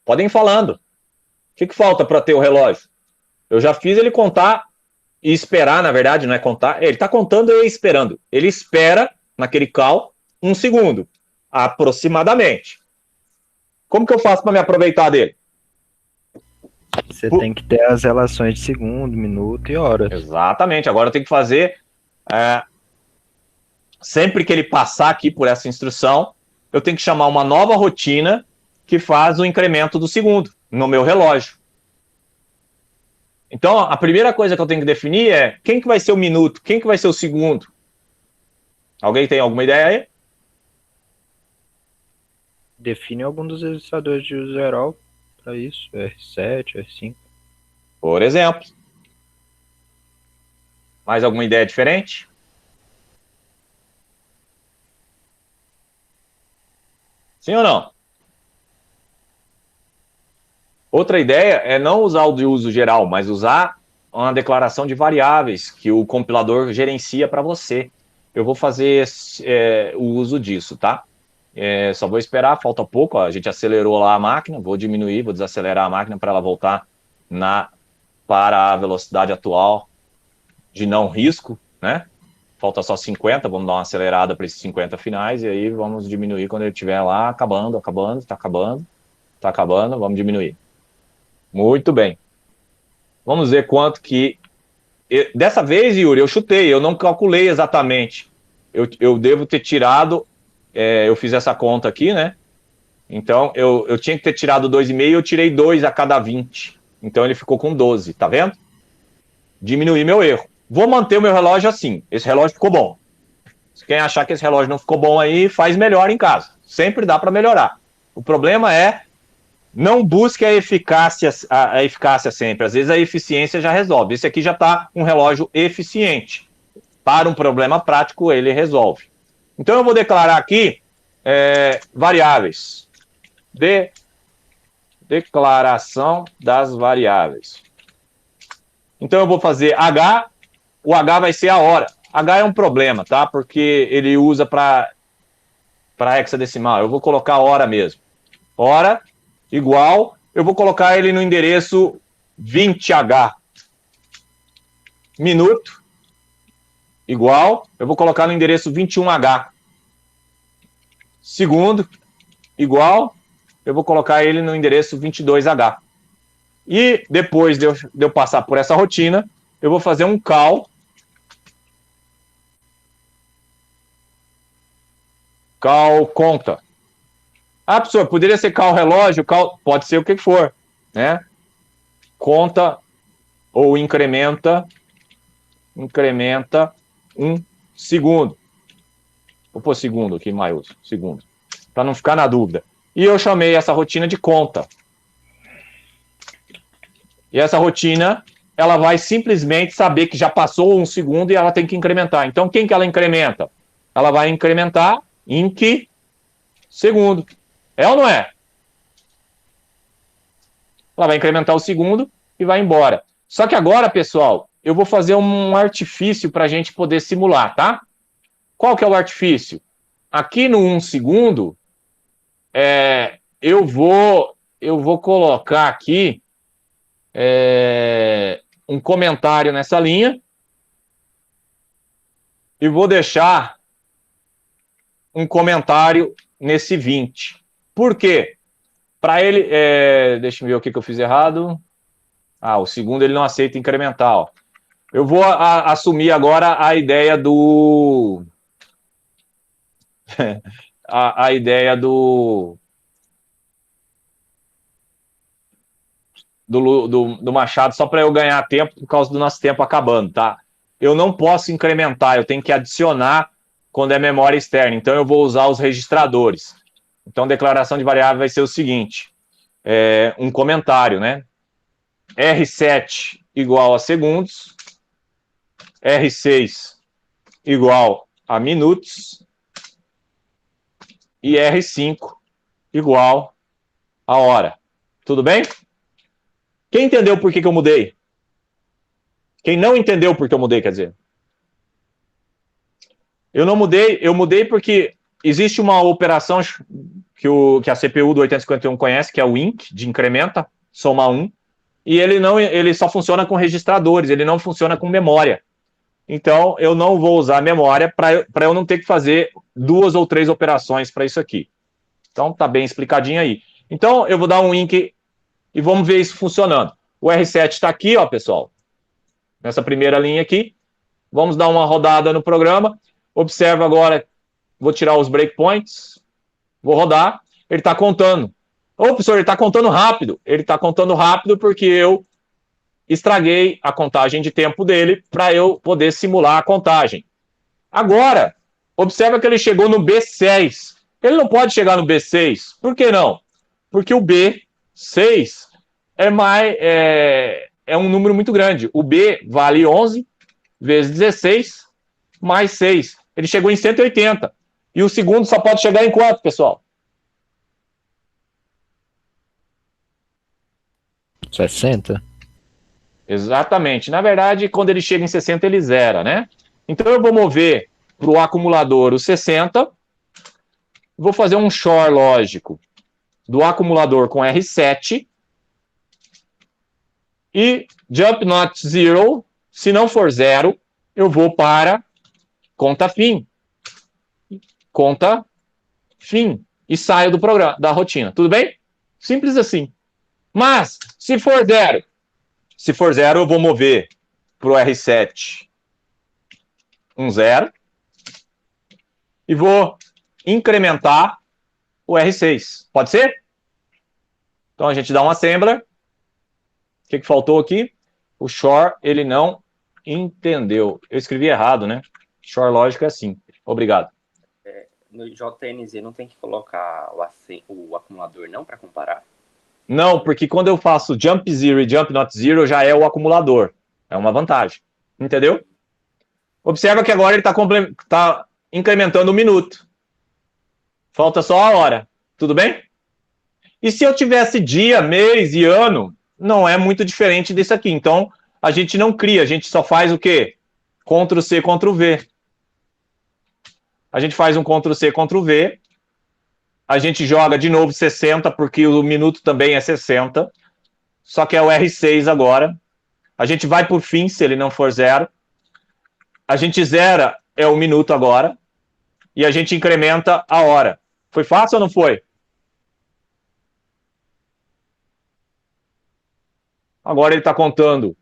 Podem ir falando. O que falta para ter o relógio? Eu já fiz ele contar e esperar, na verdade, não é contar. Ele está contando e esperando. Ele espera, naquele call, 1 segundo, aproximadamente. Como que eu faço para me aproveitar dele? Você tem que ter as relações de segundo, minuto e hora. Exatamente. Agora eu tenho que fazer... sempre que ele passar aqui por essa instrução, eu tenho que chamar uma nova rotina que faz o incremento do segundo no meu relógio. Então, a primeira coisa que eu tenho que definir é quem que vai ser o minuto, quem que vai ser o segundo. Alguém tem alguma ideia aí? Define algum dos registradores de uso geral para isso, R7, R5. Por exemplo. Mais alguma ideia diferente? Sim ou não? Outra ideia é não usar o de uso geral, mas usar uma declaração de variáveis que o compilador gerencia para você. Eu vou fazer o uso disso, tá? Só vou esperar, falta pouco, ó, a gente acelerou lá a máquina, vou diminuir, vou desacelerar a máquina para ela voltar para a velocidade atual de não risco, né? Falta só 50, vamos dar uma acelerada para esses 50 finais, e aí vamos diminuir quando ele estiver lá, tá acabando, vamos diminuir. Muito bem. Vamos ver quanto que... Dessa vez, Yuri, eu chutei, eu não calculei exatamente. Eu devo ter tirado... eu fiz essa conta aqui, né? Então, eu tinha que ter tirado 2,5, eu tirei 2 a cada 20. Então, ele ficou com 12, tá vendo? Diminuí meu erro. Vou manter o meu relógio assim. Esse relógio ficou bom. Se quem achar que esse relógio não ficou bom aí, faz melhor em casa. Sempre dá para melhorar. O problema é não busque a eficácia sempre. Às vezes a eficiência já resolve. Esse aqui já está um relógio eficiente. Para um problema prático, ele resolve. Então eu vou declarar aqui variáveis. Declaração das variáveis. Então eu vou fazer H, o H vai ser a hora. H é um problema, tá? Porque ele usa para hexadecimal. Eu vou colocar hora mesmo. Hora igual, eu vou colocar ele no endereço 20H. Minuto igual, eu vou colocar no endereço 21H. Segundo igual, eu vou colocar ele no endereço 22H. E depois de eu passar por essa rotina, eu vou fazer um call. Call conta. Ah, professor, poderia ser call relógio, call... pode ser o que for, né? Conta ou incrementa 1 segundo. Vou pôr segundo aqui, maiúsculo, segundo, para não ficar na dúvida. E eu chamei essa rotina de conta. E essa rotina, ela vai simplesmente saber que já passou 1 segundo e ela tem que incrementar. Então, quem que ela incrementa? Ela vai incrementar em que segundo? É ou não é? Ela vai incrementar o segundo e vai embora. Só que agora, pessoal, eu vou fazer um artifício para a gente poder simular, tá? Qual que é o artifício? Aqui no 1 segundo, eu vou colocar aqui um comentário nessa linha e vou deixar um comentário nesse 20. Por quê? Para ele... deixa eu ver o que eu fiz errado. Ah, o segundo ele não aceita incremental. Eu vou assumir agora a ideia do... a ideia do Machado, só para eu ganhar tempo por causa do nosso tempo acabando, tá? Eu não posso incrementar, eu tenho que adicionar quando é memória externa. Então, eu vou usar os registradores. Então, declaração de variável vai ser o seguinte, um comentário, né? R7 igual a segundos, R6 igual a minutos e R5 igual a hora. Tudo bem? Quem entendeu por que eu mudei? Quem não entendeu por que eu mudei, quer dizer? Eu não mudei, eu mudei porque existe uma operação que a CPU do 8051 conhece, que é o INC, de incrementa, soma 1, e ele só funciona com registradores, ele não funciona com memória. Então, eu não vou usar memória para eu não ter que fazer 2 ou 3 operações para isso aqui. Então, tá bem explicadinho aí. Então, eu vou dar um INC e vamos ver isso funcionando. O R7 está aqui, ó, pessoal, nessa primeira linha aqui. Vamos dar uma rodada no programa. Observa agora, vou tirar os breakpoints, vou rodar, ele está contando. Ô, professor, ele está contando rápido. Ele está contando rápido porque eu estraguei a contagem de tempo dele para eu poder simular a contagem. Agora, observa que ele chegou no B6. Ele não pode chegar no B6. Por que não? Porque o B6 é um número muito grande. O B vale 11 vezes 16 mais 6. Ele chegou em 180. E o segundo só pode chegar em quanto, pessoal? 60? Exatamente. Na verdade, quando ele chega em 60, ele zera, né? Então, eu vou mover para o acumulador o 60. Vou fazer um XOR lógico do acumulador com R7. E jump not zero, se não for zero, eu vou para conta fim. Conta fim. E saio do programa, da rotina. Tudo bem? Simples assim. Mas, se for zero, eu vou mover para o R7 um zero. E vou incrementar o R6. Pode ser? Então, a gente dá uma assembler. O que faltou aqui? O XOR, ele não entendeu. Eu escrevi errado, né? XOR lógico é assim. Obrigado. No JNZ não tem que colocar o acumulador não para comparar? Não, porque quando eu faço jump zero e jump not zero, já é o acumulador. É uma vantagem. Entendeu? Observa que agora ele está incrementando o minuto. Falta só a hora. Tudo bem? E se eu tivesse dia, mês e ano, não é muito diferente disso aqui. Então, a gente não cria, a gente só faz o quê? Ctrl+C, Ctrl+V. A gente faz um Ctrl+C, Ctrl+V. A gente joga de novo 60, porque o minuto também é 60. Só que é o R6 agora. A gente vai por fim, se ele não for zero. A gente zera o minuto agora. E a gente incrementa a hora. Foi fácil ou não foi? Agora ele está contando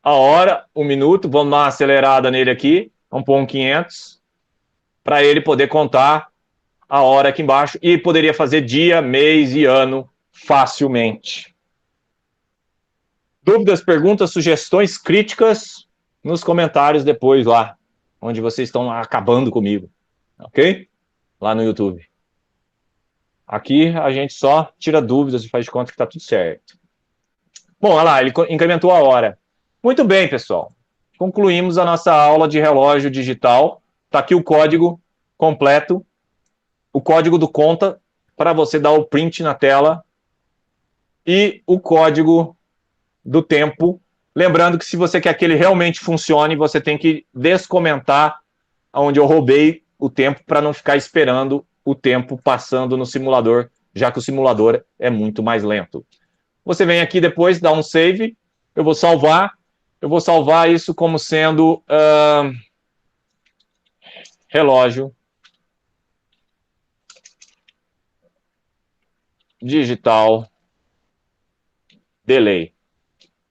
a hora, o minuto. Vamos dar uma acelerada nele aqui. Vamos pôr um 500. Para ele poder contar a hora aqui embaixo. E poderia fazer dia, mês e ano facilmente. Dúvidas, perguntas, sugestões, críticas nos comentários depois lá, onde vocês estão acabando comigo. Ok? Lá no YouTube. Aqui a gente só tira dúvidas e faz de conta que está tudo certo. Bom, olha lá, ele incrementou a hora. Muito bem, pessoal. Concluímos a nossa aula de relógio digital. Está aqui o código completo, o código do conta, para você dar o print na tela, e o código do tempo. Lembrando que se você quer que ele realmente funcione, você tem que descomentar onde eu roubei o tempo para não ficar esperando o tempo passando no simulador, já que o simulador é muito mais lento. Você vem aqui depois, dá um save, eu vou salvar isso como sendo relógio digital delay.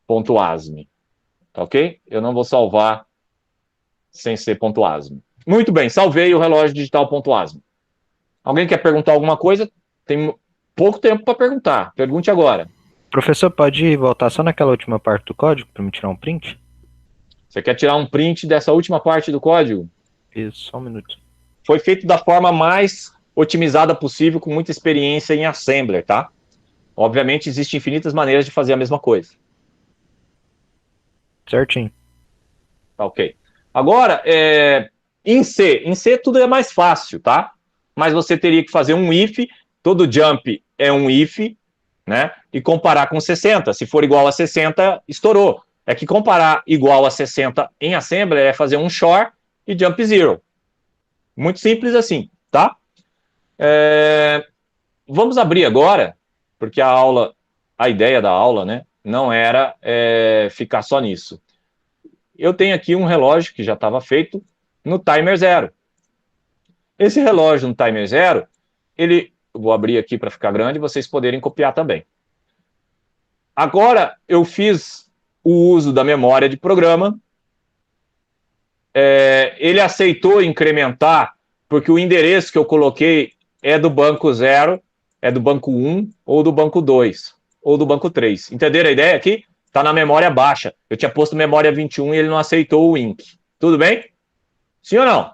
.asm, tá ok? Eu não vou salvar sem ser .asm. Muito bem, salvei o relógio digital .asm. Alguém quer perguntar alguma coisa? Tem pouco tempo para perguntar. Pergunte agora. Professor, pode voltar só naquela última parte do código para me tirar um print? Você quer tirar um print dessa última parte do código? Isso, só um minuto. Foi feito da forma mais otimizada possível, com muita experiência em Assembler, tá? Obviamente, existem infinitas maneiras de fazer a mesma coisa. Certinho. Tá, ok. Agora, em C tudo é mais fácil, tá? Mas você teria que fazer um if, todo jump é um if, né? E comparar com 60. Se for igual a 60, estourou. É que comparar igual a 60 em Assembler é fazer um short e jump zero. Muito simples assim, tá? Vamos abrir agora, porque a ideia da aula, né, não era ficar só nisso. Eu tenho aqui um relógio que já estava feito no timer 0. Esse relógio no timer 0, vou abrir aqui para ficar grande e vocês poderem copiar também. Agora, eu fiz o uso da memória de programa. Ele aceitou incrementar, porque o endereço que eu coloquei é do banco 0, é do banco 1, ou do banco 2, ou do banco 3. Entenderam a ideia aqui? Está na memória baixa. Eu tinha posto memória 21 e ele não aceitou o INC. Tudo bem? Sim ou não?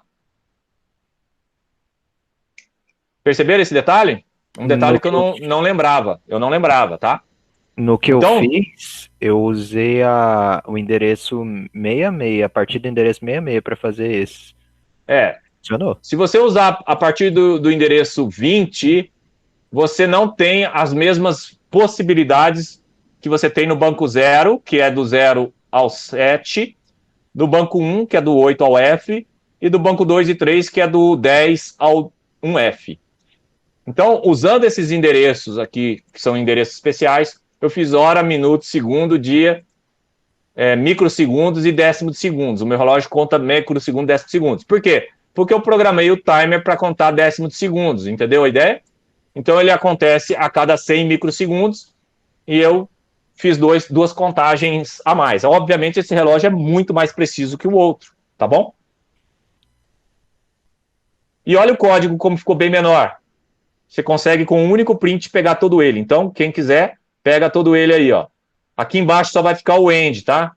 Perceberam esse detalhe? Um detalhe que eu não lembrava. Eu não lembrava, tá? No que eu fiz, eu usei o endereço 66, a partir do endereço 66 para fazer esse. Funcionou. Se você usar a partir do endereço 20, você não tem as mesmas possibilidades que você tem no banco 0, que é do 0 ao 7, do banco 1, que é do 8 ao F, e do banco 2 e 3, que é do 10 ao 1F. Então, usando esses endereços aqui, que são endereços especiais, eu fiz hora, minuto, segundo, dia, microsegundos e décimo de segundos. O meu relógio conta microsegundo, décimo de segundos. Por quê? Porque eu programei o timer para contar décimo de segundos, entendeu a ideia? Então, ele acontece a cada 100 microsegundos e eu fiz duas contagens a mais. Obviamente, esse relógio é muito mais preciso que o outro, tá bom? E olha o código como ficou bem menor. Você consegue, com um único print, pegar todo ele. Então, quem quiser, pega todo ele aí, ó. Aqui embaixo só vai ficar o end, tá?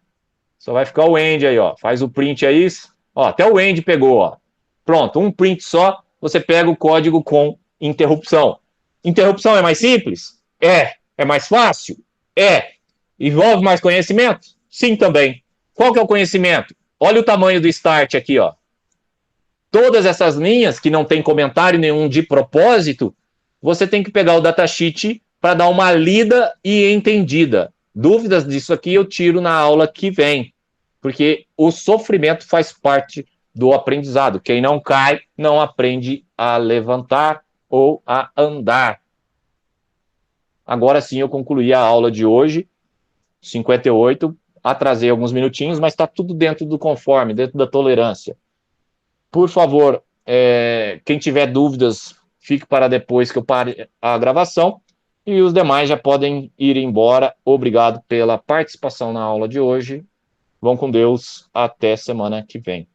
Só vai ficar o end aí, ó. Faz o print aí. Ó, até o end pegou, ó. Pronto, um print só, você pega o código com interrupção. Interrupção é mais simples? É mais fácil? Envolve mais conhecimento? Sim, também. Qual que é o conhecimento? Olha o tamanho do start aqui, ó. Todas essas linhas que não tem comentário nenhum de propósito, você tem que pegar o datasheet para dar uma lida e entendida. Dúvidas disso aqui eu tiro na aula que vem, porque o sofrimento faz parte do aprendizado. Quem não cai, não aprende a levantar ou a andar. Agora sim eu concluí a aula de hoje, 58, atrasei alguns minutinhos, mas está tudo dentro do conforme, dentro da tolerância. Por favor, quem tiver dúvidas, fique para depois que eu pare a gravação, e os demais já podem ir embora. Obrigado pela participação na aula de hoje. Vão com Deus, até semana que vem.